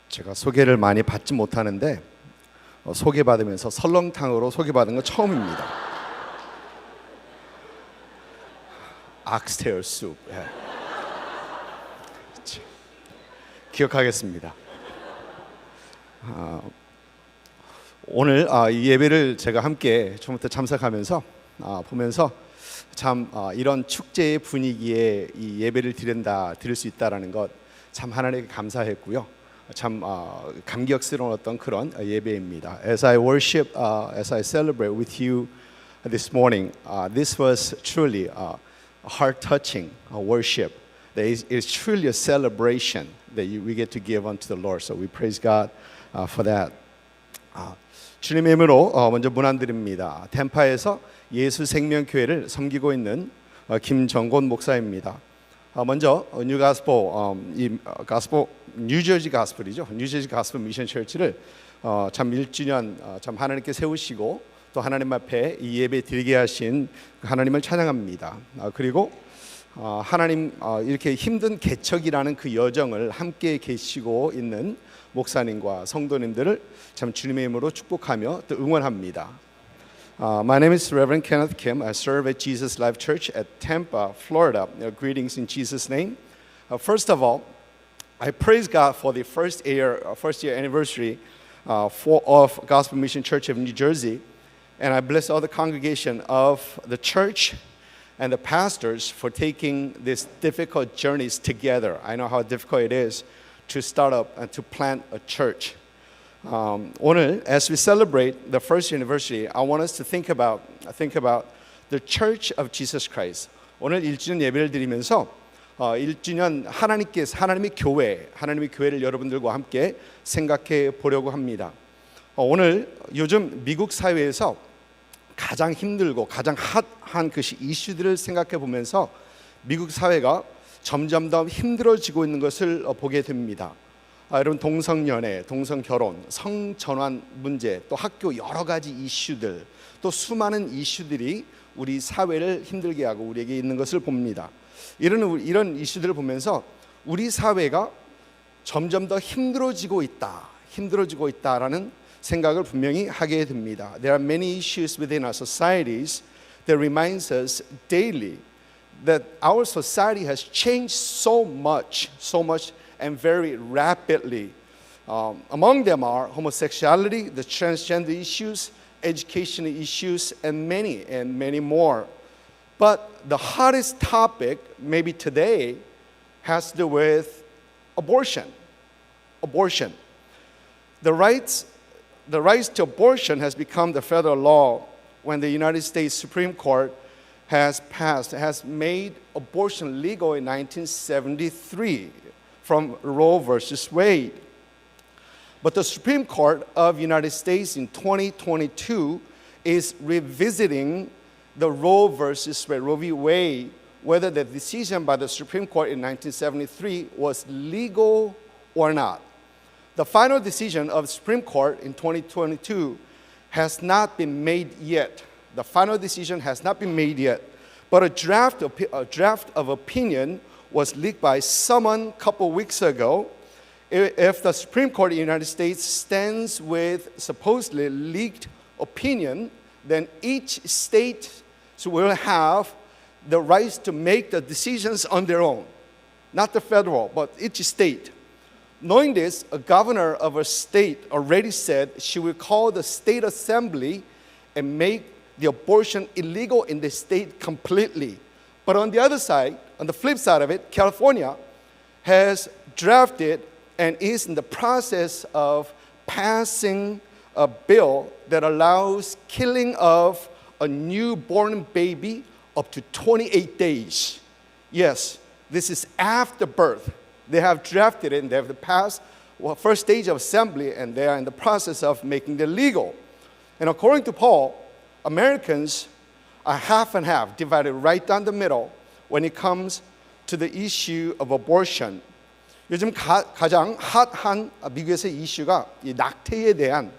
제가 소개를 많이 받지 못하는데 소개받으면서 설렁탕으로 소개받은 건 처음입니다. 악스테어 숲. 예. 기억하겠습니다. 오늘 이 예배를 제가 함께 처음부터 참석하면서 보면서 참 이런 축제의 분위기에 이 예배를 드릴 수 있다라는 것 참 하나님께 감사했고요. 참 감격스러운 어떤 그런 예배입니다. As I worship, as I celebrate with you this morning, this was truly a heart-touching worship. That is truly a celebration that we get to give unto the Lord. So we praise God for that. 주님의 이름으로 먼저 문안드립니다. 템파에서 예수 생명교회를 섬기고 있는 김정곤 목사입니다. 먼저 뉴저지 가스펠이죠. 뉴저지 가스펠 미션 처치를 참 1주년 참 하나님께 세우시고 또 하나님 앞에 이 예배 드리게 하신 하나님을 찬양합니다. 그리고 하나님 이렇게 힘든 개척이라는 그 여정을 함께 계시고 있는 목사님과 성도님들을 참 주님의 이름으로 축복하며 또 응원합니다. My name is Reverend Kenneth Kim. I serve at Jesus Life Church at Tampa, Florida. Greetings in Jesus' name. First of all, I praise God for the first year anniversary of Gospel Mission Church of New Jersey, and I bless all the congregation of the church and the pastors for taking these difficult journeys together. I know how difficult it is to start up and to plant a church. 오늘, as we celebrate the first anniversary, I want us to think about the Church of Jesus Christ. 오늘 1주년 예배를 드리면서 1주년 하나님의 교회를 여러분들과 함께 생각해 보려고 합니다. 오늘 요즘 미국 사회에서 가장 힘들고 가장 핫한 그 이슈들을 생각해 보면서 미국 사회가 점점 더 힘들어지고 있는 것을 보게 됩니다. 여러분, 동성연애, 동성결혼, 성전환 문제, 또 학교 여러 가지 이슈들, 또 수많은 이슈들이 우리 사회를 힘들게 하고 우리에게 있는 것을 봅니다. 이런 이슈들을 보면서 우리 사회가 점점 더 힘들어지고 있다라는 생각을 분명히 하게 됩니다. There are many issues within our societies that reminds us daily that our society has changed so much and very rapidly. Among them are homosexuality, the transgender issues, educational issues, and many more. But the hottest topic, maybe today, has to do with abortion. The rights to abortion has become the federal law when the United States Supreme Court has made abortion legal in 1973 from Roe versus Wade. But the Supreme Court of the United States in 2022 is revisiting the Roe versus Wade, Roe v. Wade, whether the decision by the Supreme Court in 1973 was legal or not. The final decision of the Supreme Court in 2022 has not been made yet. The final decision has not been made yet, but a draft of opinion was leaked by someone a couple weeks ago. If the Supreme Court of the United States stands with supposedly leaked opinion, then each state will have the rights to make the decisions on their own. Not the federal, but each state. Knowing this, a governor of a state already said she will call the state assembly and make the abortion illegal in the state completely. But on the other side, on the flip side of it, California has drafted and is in the process of passing a bill that allows killing of a newborn baby up to 28 days. Yes, this is after birth. They have drafted it and they have passed first stage of assembly, and they are in the process of making it legal. And according to Paul, Americans are half and half, divided right down the middle when it comes to the issue of abortion. 요즘 가장 핫한 미국에서의 이슈가 이 낙태에 대한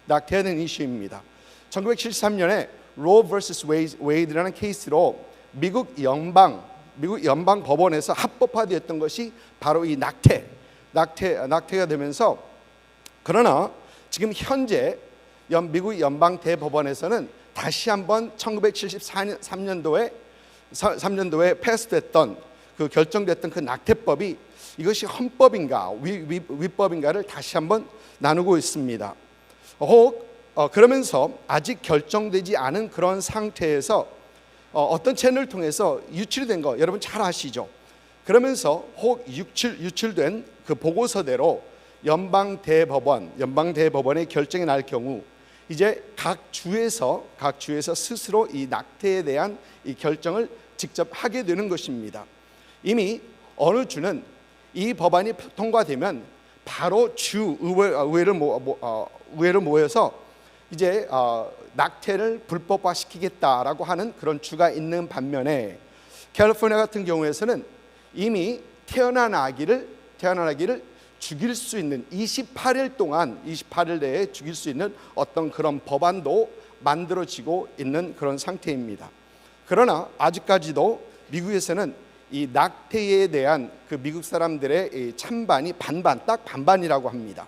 이슈입니다. 1973년에 Roe vs. Wade라는 케이스로 미국 연방 법원에서 합법화되었던 것이 바로 이 낙태가 되면서 그러나 지금 현재 미국 연방 대법원에서는 다시 한번 1973년도에 패스됐던 그 결정됐던 그 낙태법이 이것이 헌법인가 위법인가를 다시 한번 나누고 있습니다. 그러면서 아직 결정되지 않은 그런 상태에서 어떤 채널을 통해서 유출된 거 여러분 잘 아시죠? 그러면서 유출된 그 보고서대로 연방대법원의 결정이 날 경우 이제 각 주에서 스스로 이 낙태에 대한 이 결정을 직접 하게 되는 것입니다. 이미 어느 주는 이 법안이 통과되면 바로 주 의회를 모여서 이제 낙태를 불법화시키겠다라고 하는 그런 주가 있는 반면에 캘리포니아 같은 경우에서는 이미 태어난 아기를 죽일 수 있는 28일 내에 죽일 수 있는 어떤 그런 법안도 만들어지고 있는 그런 상태입니다. 그러나 아직까지도 미국에서는 이 낙태에 대한 그 미국 사람들의 찬반이 딱 반반이라고 합니다.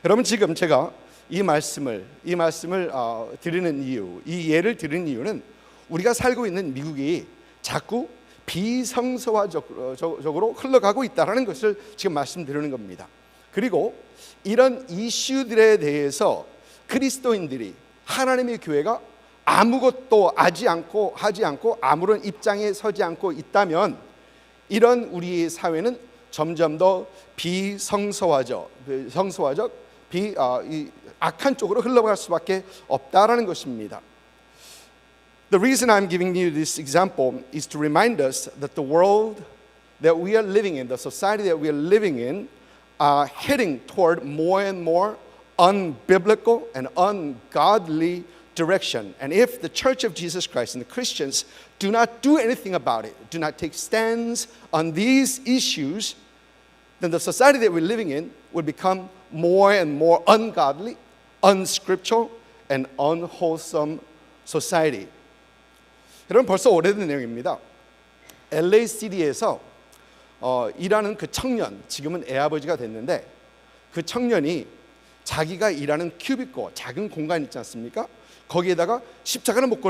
여러분 지금 제가 이 말씀을 드리는 이유, 이 예를 드리는 이유는 우리가 살고 있는 미국이 자꾸 비성서화적으로 흘러가고 있다는 것을 지금 말씀드리는 겁니다. 그리고 이런 이슈들에 대해서 그리스도인들이 하나님의 교회가 아무것도 하지 않고 아무런 입장에 서지 않고 있다면 이런 우리의 사회는 점점 더 비성서화적 악한 쪽으로 흘러갈 수밖에 없다라는 것입니다. The reason I'm giving you this example is to remind us that the world that we are living in, the society that we are living in, are heading toward more and more unbiblical and ungodly direction. And if the Church of Jesus Christ and the Christians do not do anything about it, do not take stands on these issues, then the society that we're living in will become more and more ungodly, unscriptural, and unwholesome society. 여러분 벌써 오래된 내용입니다. LA 시티에서 일하는 그 청년, 지금은 애아버지가 됐는데 그 청년이 자기가 일하는 큐비코, 작은 공간 있지 않습니까? 거기에다가 십자가를 못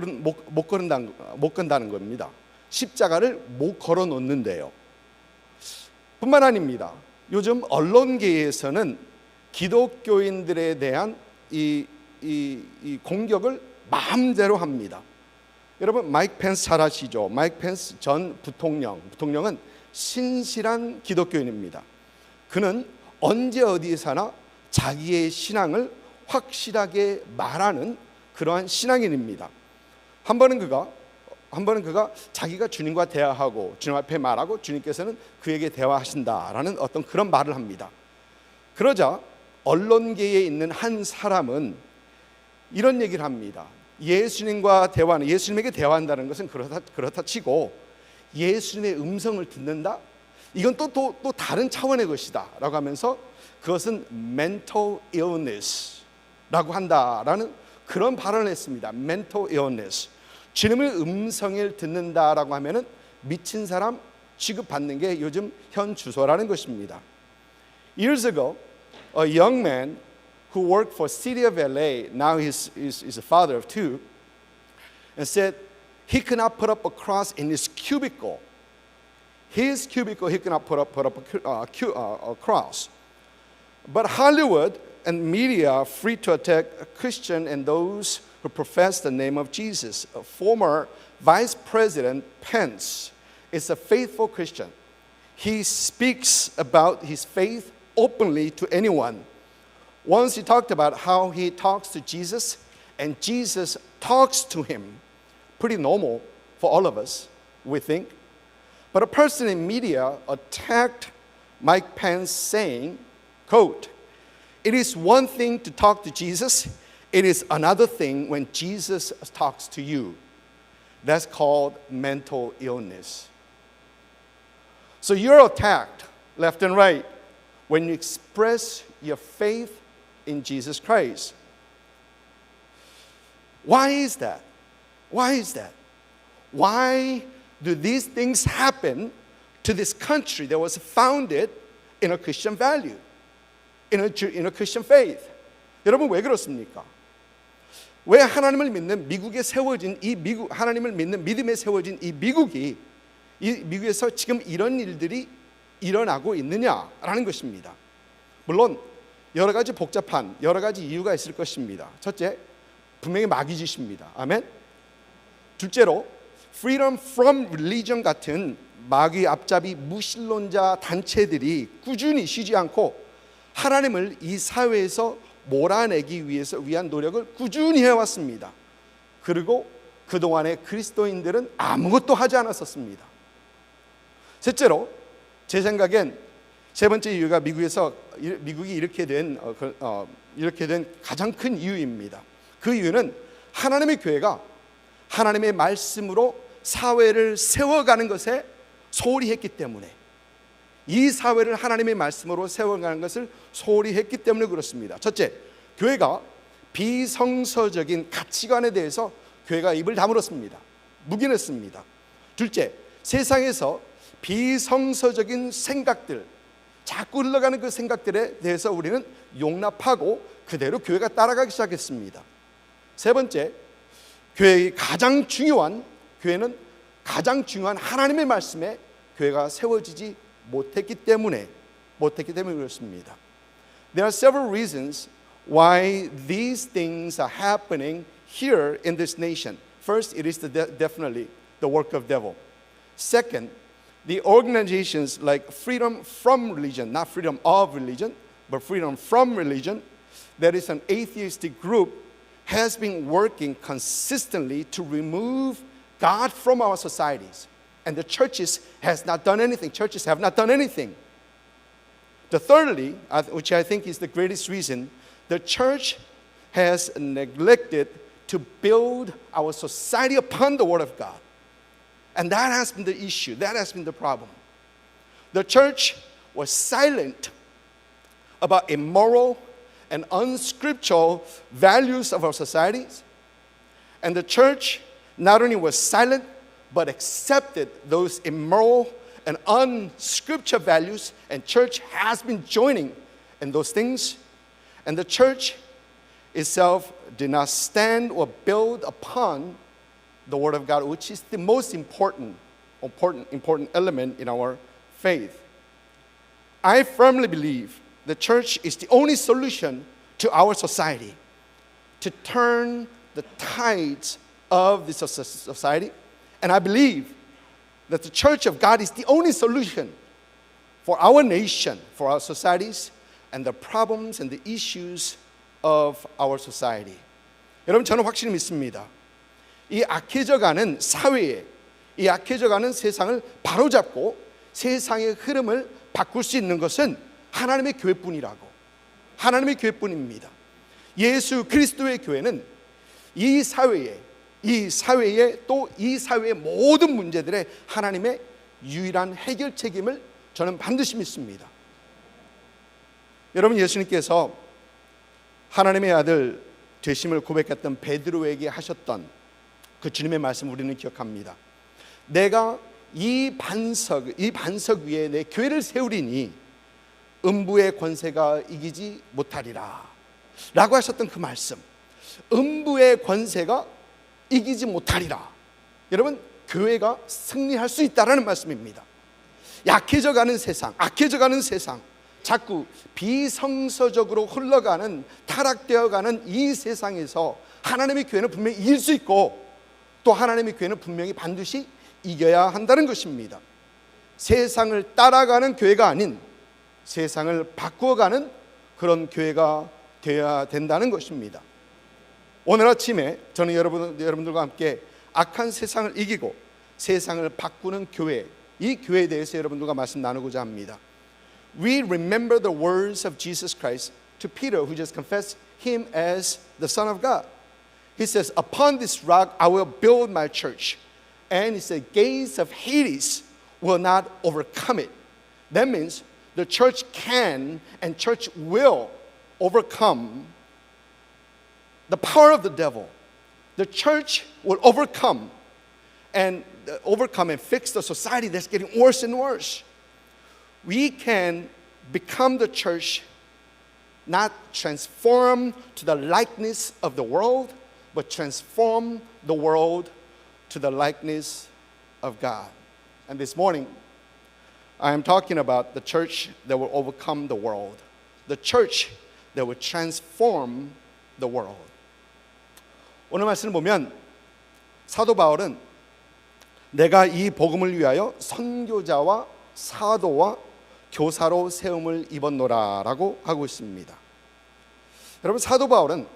건다는 겁니다. 십자가를 못 걸어 놓는데요. 뿐만 아닙니다. 요즘 언론계에서는 기독교인들에 대한 이 공격을 마음대로 합니다. 여러분 마이크 펜스 잘 아시죠? 마이크 펜스 전 부통령은 신실한 기독교인입니다. 그는 언제 어디에서나 자기의 신앙을 확실하게 말하는 그러한 신앙인입니다. 한 번은 그가 자기가 주님과 대화하고 주님 앞에 말하고 주님께서는 그에게 대화하신다라는 어떤 그런 말을 합니다. 그러자 언론계에 있는 한 사람은 이런 얘기를 합니다. 예수님에게 대화한다는 것은 그렇다 치고 예수님의 음성을 듣는다? 이건 또 다른 차원의 것이다 라고 하면서 그것은 mental illness라고 한다라는 그런 발언을 했습니다. mental illness. 주님의 음성을 듣는다라고 하면은 미친 사람 취급받는 게 요즘 현 주소라는 것입니다. Years ago, a young man who worked for City of LA, now he's a father of two, and said he could not put up a cross in his cubicle. His cubicle, he could not put up a cross. But Hollywood and media are free to attack a Christian and those who profess the name of Jesus. A former Vice President Pence is a faithful Christian. He speaks about his faith openly to anyone. Once he talked about how he talks to Jesus and Jesus talks to him. Pretty normal for all of us, we think. But a person in media attacked Mike Pence saying, quote, "It is one thing to talk to Jesus. It is another thing when Jesus talks to you." That's called mental illness. So you're attacked left and right when you express your faith in Jesus Christ. Why is that? Why is that? Why do these things happen to this country that was founded in a Christian value? in a Christian faith. 여러분 왜 그렇습니까? 왜 하나님을 믿는 미국에 세워진 이 미국, 하나님을 믿는 믿음에 세워진 이 미국에서 지금 이런 일들이 일어나고 있느냐라는 것입니다. 물론 여러 가지 복잡한 여러 가지 이유가 있을 것입니다. 첫째, 분명히 마귀짓입니다. 아멘. 둘째로 Freedom from Religion 같은 마귀 앞잡이 무신론자 단체들이 꾸준히 쉬지 않고 하나님을 이 사회에서 몰아내기 위한 노력을 꾸준히 해왔습니다. 그리고 그동안에 그리스도인들은 아무것도 하지 않았었습니다. 셋째로 제 생각엔 세 번째 이유가 미국이 이렇게 된 가장 큰 이유입니다. 그 이유는 하나님의 교회가 하나님의 말씀으로 사회를 세워가는 것에 소홀히 했기 때문에, 이 사회를 하나님의 말씀으로 세워가는 것을 소홀히 했기 때문에 그렇습니다. 첫째, 교회가 비성서적인 가치관에 대해서 교회가 입을 다물었습니다. 묵인했습니다. 둘째, 세상에서 비성서적인 생각들, 자꾸 흘러가는 그 생각들에 대해서 우리는 용납하고 그대로 교회가 따라가기 시작했습니다. 세 번째, 교회는 가장 중요한 하나님의 말씀에 교회가 세워지지 못했기 때문에 그렇습니다. There are several reasons why these things are happening here in this nation. First, it is definitely the work of devil. Second, the organizations like Freedom from Religion, not freedom of religion, but freedom from religion, that is an atheistic group, has been working consistently to remove God from our societies. And the churches have not done anything. The thirdly, which I think is the greatest reason, the church has neglected to build our society upon the Word of God. And that has been the issue. That has been the problem. The church was silent about immoral and unscriptural values of our societies. And the church not only was silent, but accepted those immoral and unscriptural values, and church has been joining in those things. And the church itself did not stand or build upon the Word of God, which is the most important element in our faith. I firmly believe the church is the only solution to our society, to turn the tides of this society. And I believe that the church of God is the only solution for our nation, for our societies, and the problems and the issues of our society. 여러분, 저는 확실히 믿습니다. 이 악해져가는 사회에, 이 악해져가는 세상을 바로잡고 세상의 흐름을 바꿀 수 있는 것은 하나님의 교회뿐이라고. 하나님의 교회뿐입니다. 예수 그리스도의 교회는 이 사회의 모든 문제들의 하나님의 유일한 해결 책임을 저는 반드시 믿습니다. 여러분, 예수님께서 하나님의 아들 되심을 고백했던 베드로에게 하셨던 그 주님의 말씀 우리는 기억합니다. 내가 이 반석 위에 내 교회를 세우리니 음부의 권세가 이기지 못하리라 라고 하셨던 그 말씀, 음부의 권세가 이기지 못하리라. 여러분, 교회가 승리할 수 있다라는 말씀입니다. 악해져가는 세상, 자꾸 비성서적으로 흘러가는, 타락되어가는 이 세상에서 하나님의 교회는 분명히 이길 수 있고, 또 하나님의 교회는 분명히 반드시 이겨야 한다는 것입니다. 세상을 따라가는 교회가 아닌 세상을 바꾸어가는 그런 교회가 되어야 된다는 것입니다. 오늘 아침에 저는 여러분들과 함께 악한 세상을 이기고 세상을 바꾸는 교회, 이 교회에 대해서 여러분들과 말씀 나누고자 합니다. We remember the words of Jesus Christ to Peter, who just confessed him as the Son of God. He says, upon this rock I will build my church, and he said, gates of Hades will not overcome it. That means the church can and church will overcome the power of the devil. The church will overcome and fix the society that's getting worse and worse. We can become the church not transform to the likeness of the world, but transform the world to the likeness of God. And this morning, I am talking about the church that will overcome the world, the church that will transform the world. 오늘 말씀을 보면 사도 바울은 내가 이 복음을 위하여 선교자와 사도와 교사로 세움을 입었노라라고 하고 있습니다. 여러분, 사도 바울은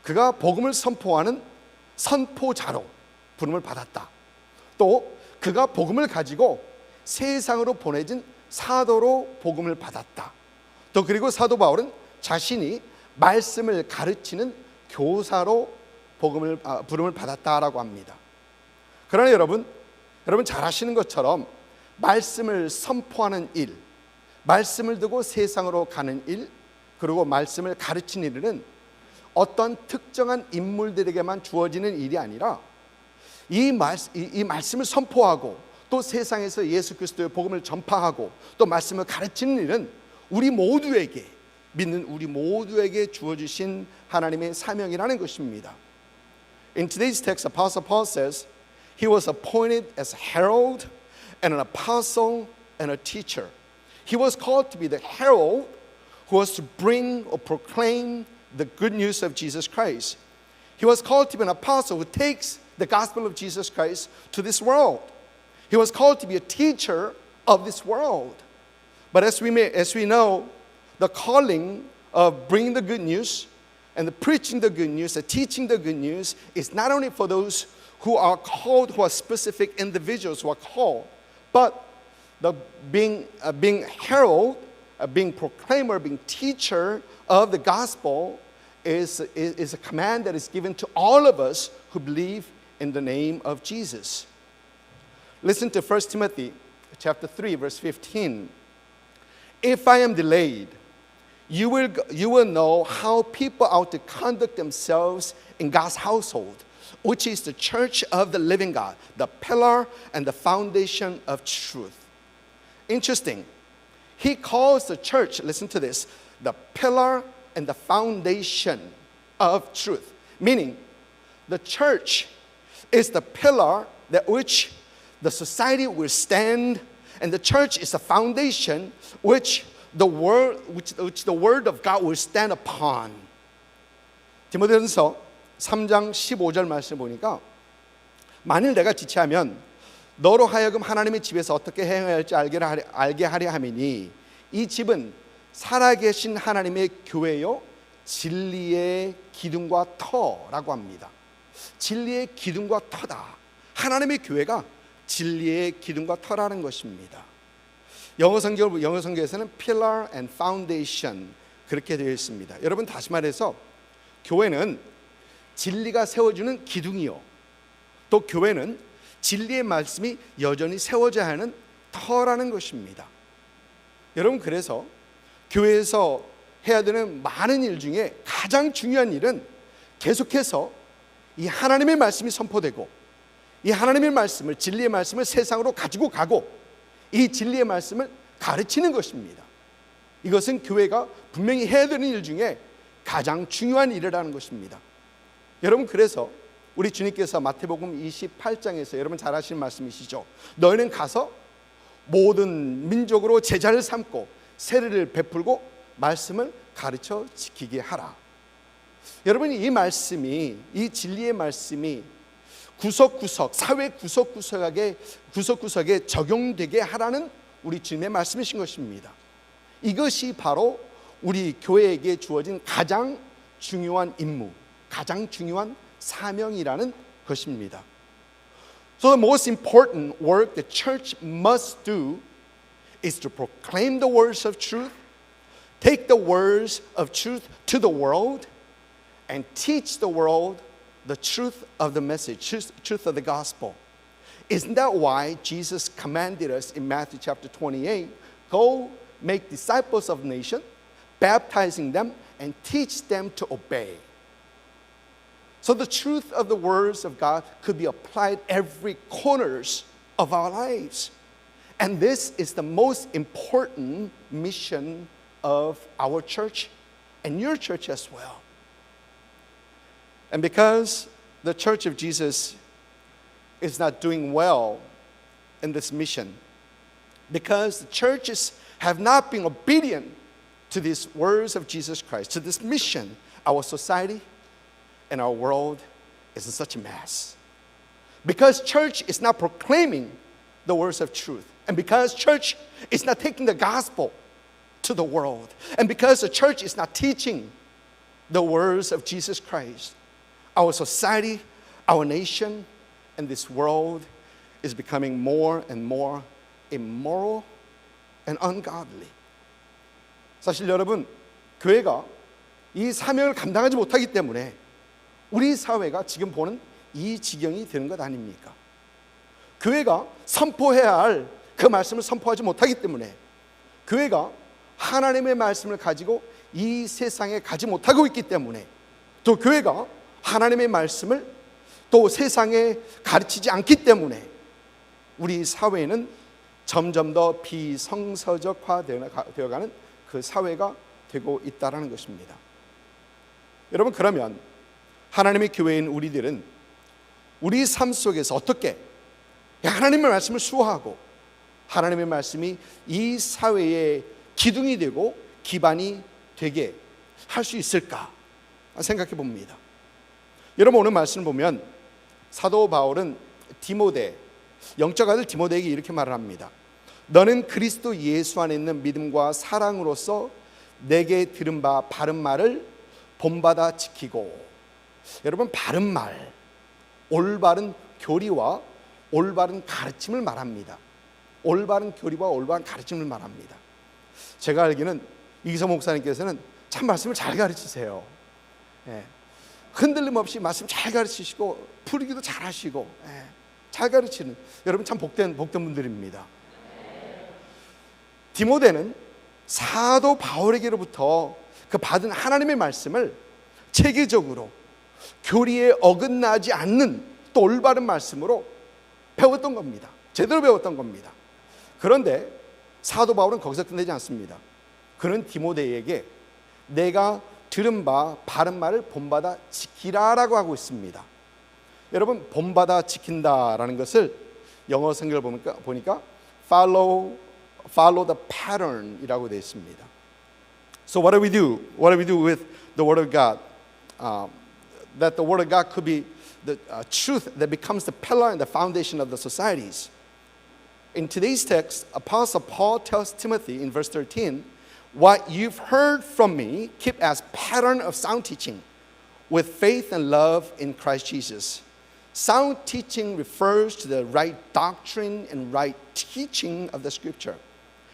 그가 복음을 선포하는 선포자로 부름을 받았다. 또 그가 복음을 가지고 세상으로 보내진 사도로 복음을 받았다. 또 그리고 사도 바울은 자신이 말씀을 가르치는 교사로 부름을 받았다라고 합니다. 그러나 여러분 잘 아시는 것처럼 말씀을 선포하는 일, 말씀을 두고 세상으로 가는 일, 그리고 말씀을 가르치는 일은 어떤 특정한 인물들에게만 주어지는 일이 아니라 이 말씀을 선포하고 또 세상에서 예수 그리스도의 복음을 전파하고 또 말씀을 가르치는 일은 우리 모두에게, 믿는 우리 모두에게 주어주신 하나님의 사명이라는 것입니다. In today's text, Apostle Paul says he was appointed as a herald and an apostle and a teacher. He was called to be the herald who was to bring or proclaim the good news of Jesus Christ. He was called to be an apostle who takes the gospel of Jesus Christ to this world. He was called to be a teacher of this world. But as we know, the calling of bringing the good news and the preaching the good news, the teaching the good news is not only for those who are called, who are specific individuals who are called, but the being herald, being proclaimer, being teacher of the gospel is a command that is given to all of us who believe in the name of Jesus. Listen to 1 Timothy chapter 3, verse 15. If I am delayed, you will know how people ought to conduct themselves in God's household, which is the church of the living God, the pillar and the foundation of truth. Interesting. He calls the church, listen to this, the pillar and the foundation of truth. Meaning, the church is the pillar that which the society will stand, and the church is the foundation which the word of God will stand upon. 디모데전서 3장 15절 말씀 보니까 만일 내가 지체하면 너로 하여금 하나님의 집에서 어떻게 행해야 할지 알게 하려 함이니 이 집은 살아계신 하나님의 교회요 진리의 기둥과 터라고 합니다. 진리의 기둥과 터다. 하나님의 교회가 진리의 기둥과 터라는 것입니다. 영어 성경에서는 pillar and foundation 그렇게 되어 있습니다. 여러분, 다시 말해서 교회는 진리가 세워주는 기둥이요, 또 교회는 진리의 말씀이 여전히 세워져야 하는 터라는 것입니다. 여러분, 그래서 교회에서 해야 되는 많은 일 중에 가장 중요한 일은 계속해서 이 하나님의 말씀이 선포되고 이 하나님의 말씀을, 진리의 말씀을 세상으로 가지고 가고 이 진리의 말씀을 가르치는 것입니다. 이것은 교회가 분명히 해야 되는 일 중에 가장 중요한 일이라는 것입니다. 여러분, 그래서 우리 주님께서 마태복음 28장에서 여러분 잘 아시는 말씀이시죠. 너희는 가서 모든 민족으로 제자를 삼고 세례를 베풀고 말씀을 가르쳐 지키게 하라. 여러분, 이 말씀이, 이 진리의 말씀이 구석구석, 사회 구석구석에 적용되게 하라는 우리 주님의 말씀이신 것입니다. 이것이 바로 우리 교회에게 주어진 가장 중요한 임무, 가장 중요한 사명이라는 것입니다. So the most important work the church must do is to proclaim the words of truth, take the words of truth to the world, and teach the world the truth of the message, truth of the gospel. Isn't that why Jesus commanded us in Matthew chapter 28, go make disciples of nations, baptizing them and teach them to obey. So the truth of the words of God could be applied every corners of our lives. And this is the most important mission of our church, and your church as well. And because the Church of Jesus is not doing well in this mission, because the churches have not been obedient to these words of Jesus Christ, to this mission, our society and our world is in such a mess. Because church is not proclaiming the words of truth, and because church is not taking the gospel to the world, and because the church is not teaching the words of Jesus Christ, our society, our nation, and this world is becoming more and more immoral and ungodly. 사실 여러분, 교회가 이 사명을 감당하지 못하기 때문에 우리 사회가 지금 보는 이 지경이 되는 것 아닙니까? 교회가 선포해야 할 그 말씀을 선포하지 못하기 때문에 교회가 하나님의 말씀을 가지고 이 세상에 가지 못하고 있기 때문에 또 교회가 하나님의 말씀을 또 세상에 가르치지 않기 때문에 우리 사회는 점점 더 비성서적화되어가는 그 사회가 되고 있다는 것입니다. 여러분, 그러면 하나님의 교회인 우리들은 우리 삶 속에서 어떻게 하나님의 말씀을 수호하고 하나님의 말씀이 이 사회의 기둥이 되고 기반이 되게 할 수 있을까 생각해 봅니다. 여러분, 오늘 말씀을 보면 사도 바울은 디모데, 영적 아들 디모데에게 이렇게 말을 합니다. 너는 그리스도 예수 안에 있는 믿음과 사랑으로서 내게 들은 바 바른 말을 본받아 지키고. 여러분, 바른 말, 올바른 교리와 올바른 가르침을 말합니다. 올바른 교리와 올바른 가르침을 말합니다. 제가 알기는 이기서 목사님께서는 참 말씀을 잘 가르치세요. 흔들림 없이 말씀 잘 가르치시고 풀이기도 잘 하시고 잘 가르치는, 여러분 참 복된 분들입니다. 디모데는 사도 바울에게로부터 그 받은 하나님의 말씀을 체계적으로 교리에 어긋나지 않는 또 올바른 말씀으로 배웠던 겁니다. 제대로 배웠던 겁니다. 그런데 사도 바울은 거기서 끝내지 않습니다. 그는 디모데에게 내가 들은 바 바른 말을 본받아 지키라라고 하고 있습니다. 여러분, 본받아 지킨다라는 것을 영어 성경을 보니까 follow the pattern이라고 되어 있습니다. So what do we do? What do we do with the Word of God? That the Word of God could be the truth that becomes the pillar and the foundation of the societies. In today's text, Apostle Paul tells Timothy in verse 13, what you've heard from me, keep as pattern of sound teaching with faith and love in Christ Jesus. Sound teaching refers to the right doctrine and right teaching of the Scripture.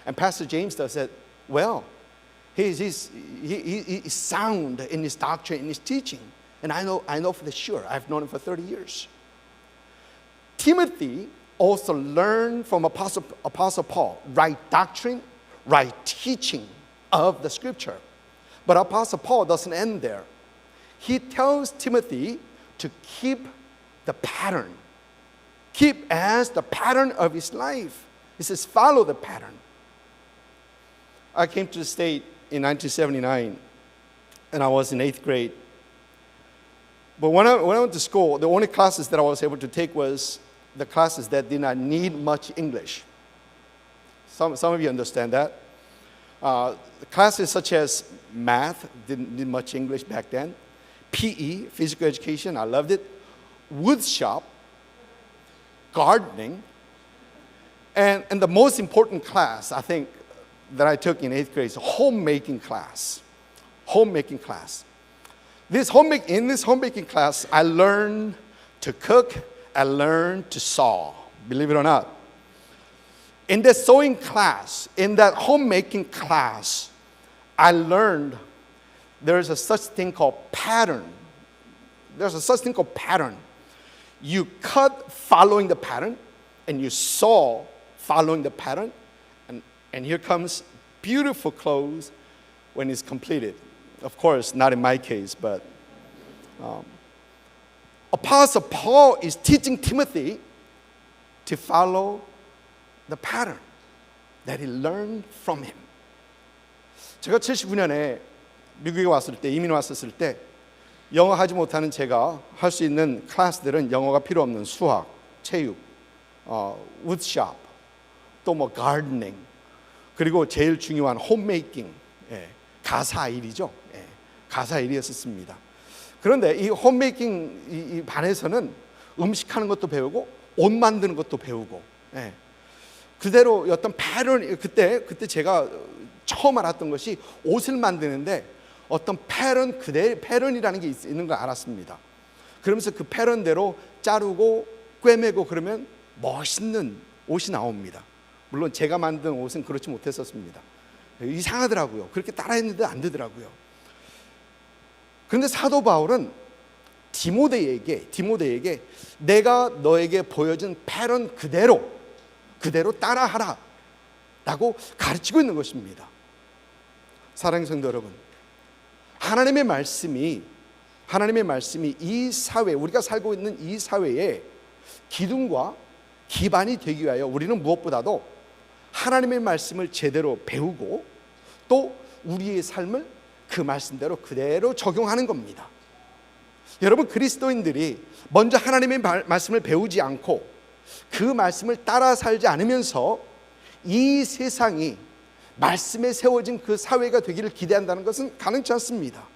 And Pastor James does it well. He's sound in his doctrine, in his teaching. And I know for sure. I've known him for 30 years. Timothy also learned from Apostle Paul right doctrine, right teaching of the Scripture. But Apostle Paul doesn't end there. He tells Timothy to keep the pattern. Keep as the pattern of his life. He says, follow the pattern. I came to the state in 1979, and I was in 8th grade. But when I went to school, the only classes that I was able to take was the classes that did not need much English. Some of you understand that. Classes such as math didn't need much English back then. PE, physical education, I loved it. Wood shop, gardening, and the most important class I think that I took in 8th grade is homemaking class. Homemaking class. In this homemaking class, I learned to cook, I learned to sew, believe it or not. In the sewing class, in that homemaking class, I learned there's a such thing called pattern. There's a such thing called pattern. You cut following the pattern, and you sew following the pattern, and here comes beautiful clothes when it's completed. Of course, not in my case, but Apostle Paul is teaching Timothy to follow the pattern that he learned from him. 제가 79년에 미국에 왔을 때, 이민 왔었을 때 영어 하지 못하는 제가 할 수 있는 클래스들은 영어가 필요 없는 수학, 체육, 우드샵, 또 뭐 가르닝, 그리고 제일 중요한 홈메이킹, 가사 일이죠. 가사 일이었습니다. 그런데 이 홈메이킹 이 반에서는 음식하는 것도 배우고 옷 만드는 것도 배우고, 그대로 어떤 패런, 그때 제가 처음 알았던 것이 옷을 만드는데 어떤 패런이라는 게 있는 걸 알았습니다. 그러면서 그 패런대로 자르고 꿰매고 그러면 멋있는 옷이 나옵니다. 물론 제가 만든 옷은 그렇지 못했었습니다. 이상하더라고요. 그렇게 따라했는데 안 되더라고요. 그런데 사도 바울은 디모데에게 내가 너에게 보여준 패런 그대로 따라하라 라고 가르치고 있는 것입니다. 사랑하는 성도 여러분, 하나님의 말씀이 이 사회, 우리가 살고 있는 이 사회의 기둥과 기반이 되기 위하여 우리는 무엇보다도 하나님의 말씀을 제대로 배우고 또 우리의 삶을 그 말씀대로 그대로 적용하는 겁니다. 여러분, 그리스도인들이 먼저 하나님의 말씀을 배우지 않고 그 말씀을 따라 살지 않으면서 이 세상이 말씀에 세워진 그 사회가 되기를 기대한다는 것은 가능치 않습니다.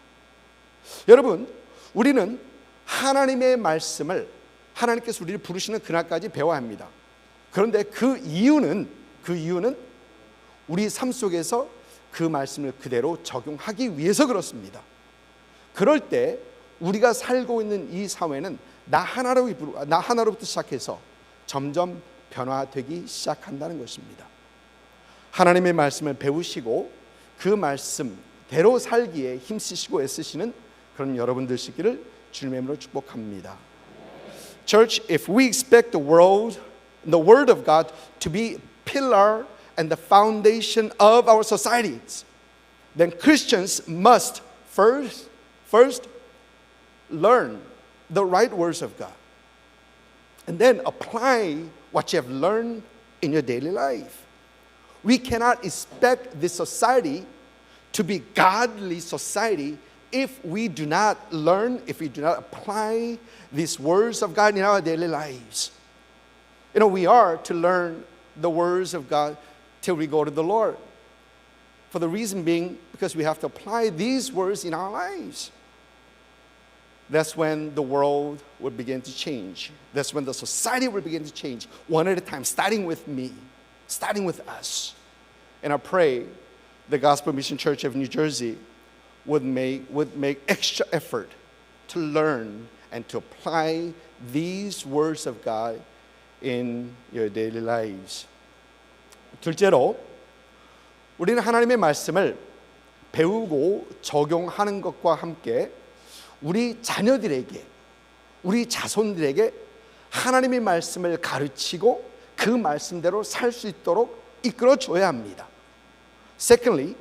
여러분, 우리는 하나님의 말씀을 하나님께서 우리를 부르시는 그날까지 배워야 합니다. 그런데 그 이유는 우리 삶 속에서 그 말씀을 그대로 적용하기 위해서 그렇습니다. 그럴 때 우리가 살고 있는 이 사회는 나 하나로부터 시작해서 점점 변화되기 시작한다는 것입니다. 하나님의 말씀을 배우시고 그 말씀대로 살기에 힘쓰시고 애쓰시는 그런 여러분들 되시기를 주님의 이름으로 축복합니다. Church, if we expect the Word of God to be pillar and the foundation of our societies, then Christians must first learn the right words of God and then apply what you have learned in your daily life. We cannot expect this society to be godly society if we do not learn, if we do not apply these words of God in our daily lives. We are to learn the words of God till we go to the Lord. For the reason being, because we have to apply these words in our lives. That's when the world will begin to change. That's when the society will begin to change, one at a time, starting with me, starting with us. And I pray the Gospel Mission Church of New Jersey would make extra effort to learn and to apply these words of God in your daily lives. 둘째로, 우리는 하나님의 말씀을 배우고 적용하는 것과 함께 우리 자녀들에게, 우리 자손들에게 하나님의 말씀을 가르치고 그 말씀대로 살 수 있도록 이끌어 줘야 합니다. Secondly,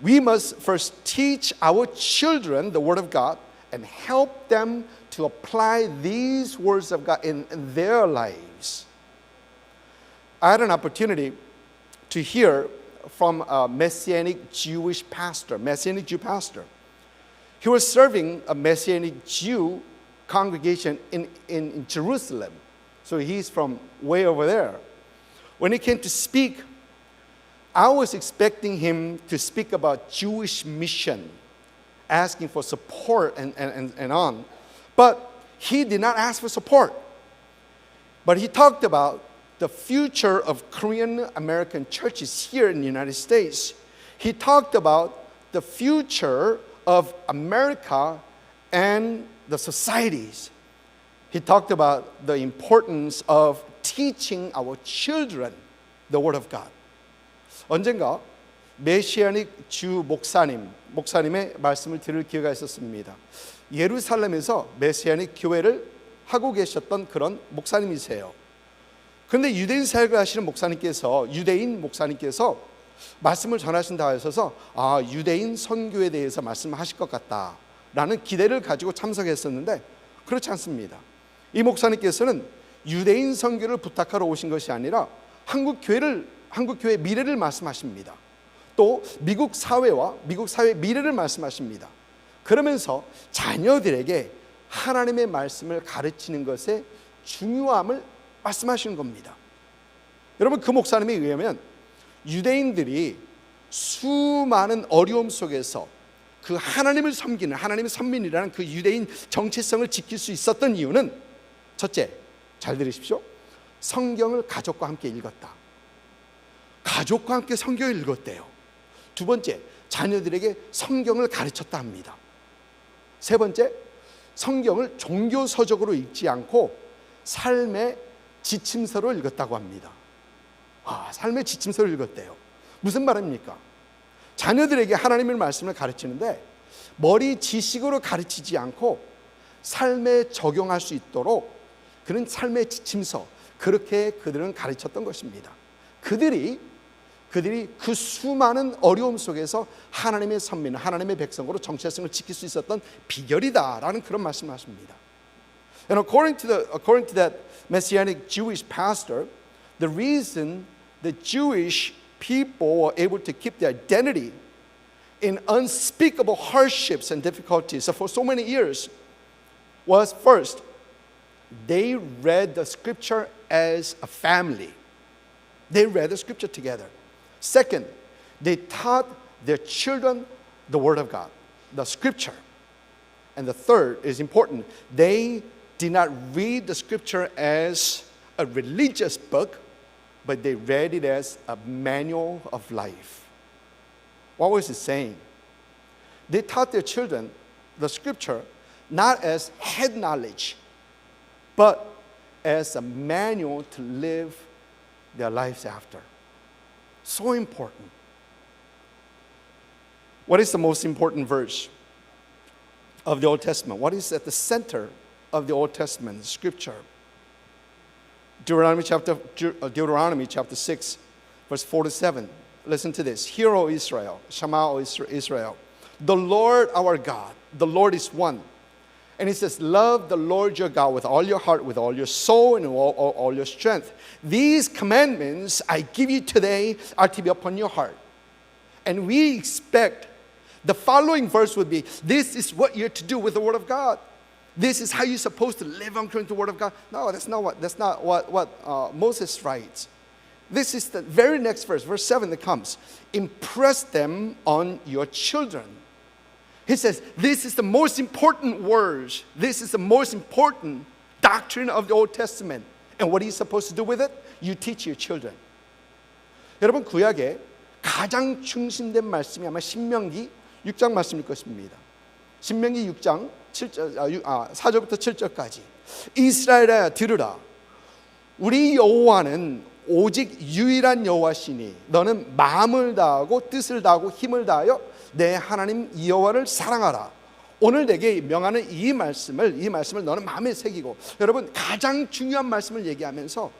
we must first teach our children the Word of God and help them to apply these words of God in their lives. I had an opportunity to hear from a Messianic Jew pastor. He was serving a Messianic Jew congregation in Jerusalem. So he's from way over there. When he came to speak, I was expecting him to speak about Jewish mission, asking for support and on. But he did not ask for support. But he talked about the future of Korean American churches here in the United States. He talked about the future of America and the societies. He talked about the importance of teaching our children the Word of God. 언젠가 메시아닉 주 목사님의 말씀을 들을 기회가 있었습니다. 예루살렘에서 메시아닉 교회를 하고 계셨던 그런 목사님이세요. 그런데 유대인 사역을 하시는 유대인 목사님께서 말씀을 전하신다 하셔서 유대인 선교에 대해서 말씀하실 것 같다라는 기대를 가지고 참석했었는데 그렇지 않습니다. 이 목사님께서는 유대인 선교를 부탁하러 오신 것이 아니라 한국 교회의 미래를 말씀하십니다. 또 미국 사회와 미국 사회의 미래를 말씀하십니다. 그러면서 자녀들에게 하나님의 말씀을 가르치는 것의 중요함을 말씀하시는 겁니다. 여러분, 그 목사님에 의하면 유대인들이 수많은 어려움 속에서 그 하나님을 섬기는, 하나님의 선민이라는 그 유대인 정체성을 지킬 수 있었던 이유는, 첫째, 잘 들으십시오, 성경을 가족과 함께 읽었다. 가족과 함께 성경을 읽었대요. 두 번째, 자녀들에게 성경을 가르쳤다 합니다. 세 번째, 성경을 종교서적으로 읽지 않고 삶의 지침서로 읽었다고 합니다. 삶의 지침서를 읽었대요. 무슨 말입니까? 자녀들에게 하나님의 말씀을 가르치는데 머리 지식으로 가르치지 않고 삶에 적용할 수 있도록 그런 삶의 지침서, 그렇게 그들은 가르쳤던 것입니다. 그들이 그 수많은 어려움 속에서 하나님의 선민, 하나님의 백성으로 정체성을 지킬 수 있었던 비결이다라는 그런 말씀을 하십니다. And according to that Messianic Jewish pastor, the reason the Jewish people were able to keep their identity in unspeakable hardships and difficulties for so many years was, first, they read the scripture as a family. They read the scripture together. Second, they taught their children the word of God, the scripture. And the third is important. They did not read the scripture as a religious book, but they read it as a manual of life. What was it saying? They taught their children the scripture not as head knowledge, but as a manual to live their lives after. So important. What is the most important verse of the Old Testament? What is at the center of the Old Testament scripture? Deuteronomy chapter 6, verse 4 to 7. Listen to this. Hear, O Israel, Shema, O Israel. The Lord our God, the Lord is one. And he says, love the Lord your God with all your heart, with all your soul, and all your strength. These commandments I give you today are to be upon your heart. And we expect the following verse would be, this is what you're to do with the word of God. This is how you're supposed to live according to the word of God. No, that's not what Moses writes. This is the very next verse, verse 7 that comes. Impress them on your children. He says, this is the most important words. This is the most important doctrine of the Old Testament. And what are you supposed to do with it? You teach your children. 여러분, 구약에 가장 중심된 말씀이 아마 신명기 6장 말씀일 것입니다. 신명기 6장 4절부터 7절까지. 이스라엘아 들으라. 우리 여호와는 오직 유일한 여호와시니 너는 마음을 다하고 뜻을 다하고 힘을 다하여 내 하나님 여호와를 사랑하라. 오늘 내게 명하는 이 말씀을 너는 마음에 새기고. 여러분, 가장 중요한 말씀을 얘기하면서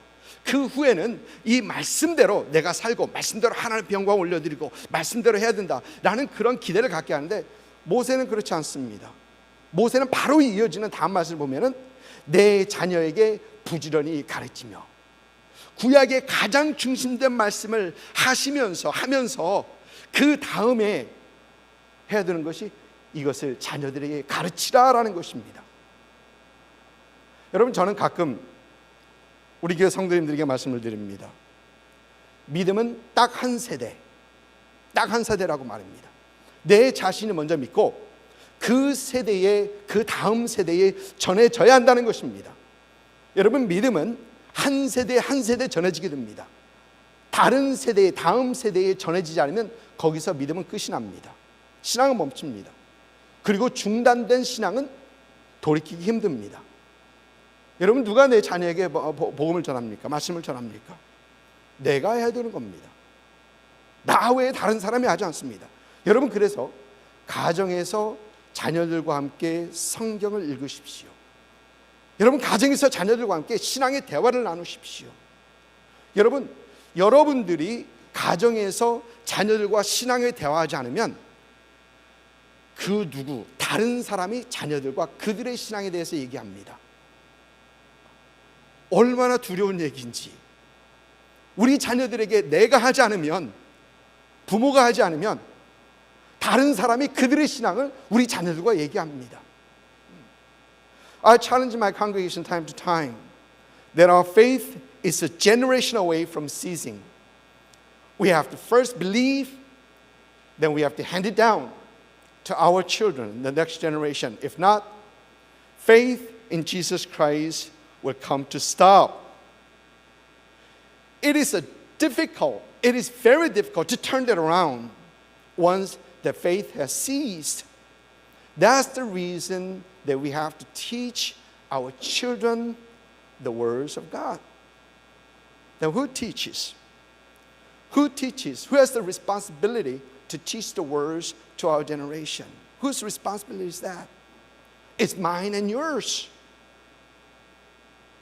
그 후에는 이 말씀대로 내가 살고 말씀대로 하나님의 영광 올려드리고 말씀대로 해야 된다라는 그런 기대를 갖게 하는데, 모세는 그렇지 않습니다. 모세는 바로 이어지는 다음 말씀을 보면은 내 자녀에게 부지런히 가르치며, 구약의 가장 중심된 말씀을 하면서 그 다음에 해야 되는 것이 이것을 자녀들에게 가르치라라는 것입니다. 여러분, 저는 가끔 우리 교회 성도님들에게 말씀을 드립니다. 믿음은 딱 한 세대라고 말합니다. 내 자신이 먼저 믿고 그 다음 세대에 전해져야 한다는 것입니다. 여러분, 믿음은 한 세대 전해지게 됩니다. 다른 세대에, 다음 세대에 전해지지 않으면 거기서 믿음은 끝이 납니다. 신앙은 멈춥니다. 그리고 중단된 신앙은 돌이키기 힘듭니다. 여러분, 누가 내 자녀에게 복음을 전합니까? 말씀을 전합니까? 내가 해야 되는 겁니다. 나 외에 다른 사람이 하지 않습니다. 여러분, 그래서 가정에서 자녀들과 함께 성경을 읽으십시오. 여러분, 가정에서 자녀들과 함께 신앙의 대화를 나누십시오. 여러분들이 가정에서 자녀들과 신앙의 대화하지 않으면 다른 사람이 자녀들과 그들의 신앙에 대해서 얘기합니다. 얼마나 두려운 얘기인지. 우리 자녀들에게 내가 하지 않으면 부모가 하지 않으면 다른 사람이 그들의 신앙을 우리 자녀들과 얘기합니다. I challenge my congregation time to time that our faith is a generation away from ceasing. We have to first believe, then we have to hand it down to our children, the next generation. If not, faith in Jesus Christ will come to stop. It is very difficult to turn that around once the faith has ceased. That's the reason that we have to teach our children the words of God. Then who teaches? Who teaches? Who has the responsibility to teach the words to our generation? Whose responsibility is that? It's mine and yours.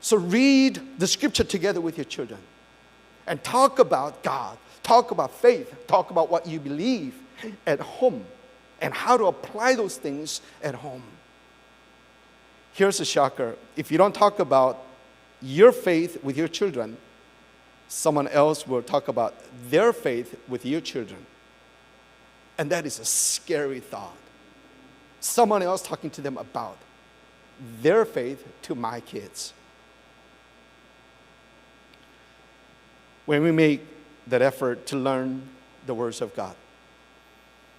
So read the scripture together with your children and talk about God, talk about faith, talk about what you believe at home and how to apply those things at home. Here's a shocker. If you don't talk about your faith with your children, someone else will talk about their faith with your children. And that is a scary thought. Someone else talking to them about their faith to my kids. When we make that effort to learn the words of God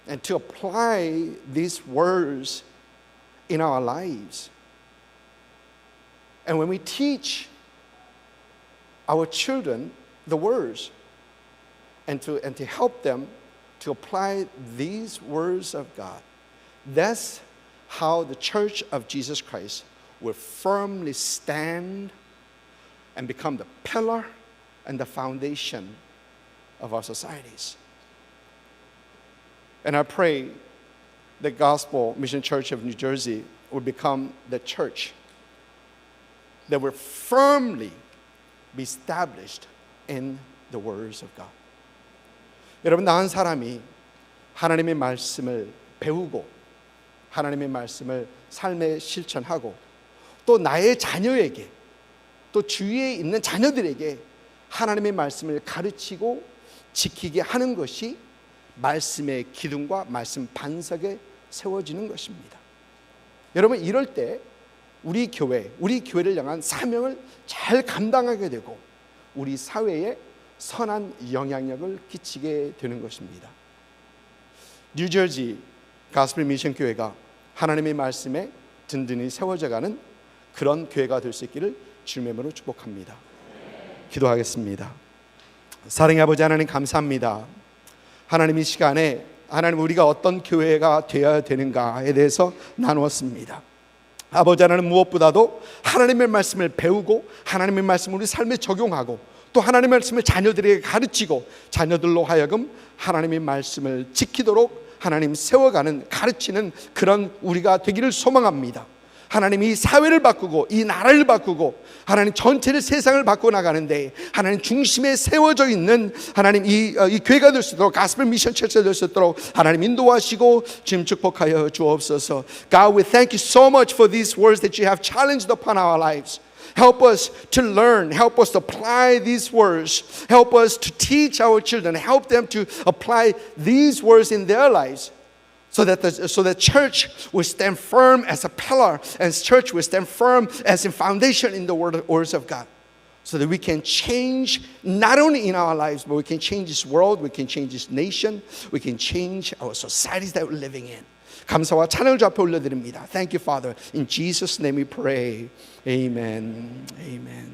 and to apply these words in our lives, and when we teach our children the words and to help them to apply these words of God, that's how the Church of Jesus Christ will firmly stand and become the pillar and the foundation of our societies. And I pray the Gospel Mission Church of New Jersey will become the church that will firmly be established in the words of God. 여러분, 나 한 사람이 하나님의 말씀을 배우고 하나님의 말씀을 삶에 실천하고 또 나의 자녀에게 또 주위에 있는 자녀들에게 하나님의 말씀을 가르치고 지키게 하는 것이 말씀의 기둥과 말씀 반석에 세워지는 것입니다. 여러분, 이럴 때 우리 교회를 향한 사명을 잘 감당하게 되고 우리 사회에 선한 영향력을 끼치게 되는 것입니다. 뉴저지 가스펠 미션 교회가 하나님의 말씀에 든든히 세워져가는 그런 교회가 될 수 있기를 주님의 이름으로 축복합니다. 기도하겠습니다. 사랑의 아버지 하나님, 감사합니다. 하나님, 이 시간에 하나님, 우리가 어떤 교회가 되어야 되는가에 대해서 나누었습니다. 아버지 하나님, 무엇보다도 하나님의 말씀을 배우고 하나님의 말씀을 우리 삶에 적용하고 또 하나님의 말씀을 자녀들에게 가르치고 자녀들로 하여금 하나님의 말씀을 지키도록 하나님 세워가는, 가르치는 그런 우리가 되기를 소망합니다. 하나님, 이 사회를 바꾸고 이 나라를 바꾸고 하나님 전체를, 세상을 바꾸어 나가는데 하나님 중심에 세워져 있는 하나님 이 교회가 될 수 있도록, 가스펠 미션 철저가 될 수 있도록 하나님 인도하시고 지금 축복하여 주옵소서. God, we thank you so much for these words that you have challenged upon our lives. Help us to learn, help us to apply these words, help us to teach our children, help them to apply these words in their lives. So that church will stand firm as a pillar, and church will stand firm as a foundation in the words of God. So that we can change not only in our lives, but we can change this world, we can change this nation, we can change our societies that we're living in. 감사와 찬양을 주 앞에 올려드립니다. Thank you, Father. In Jesus' name we pray. Amen. Amen.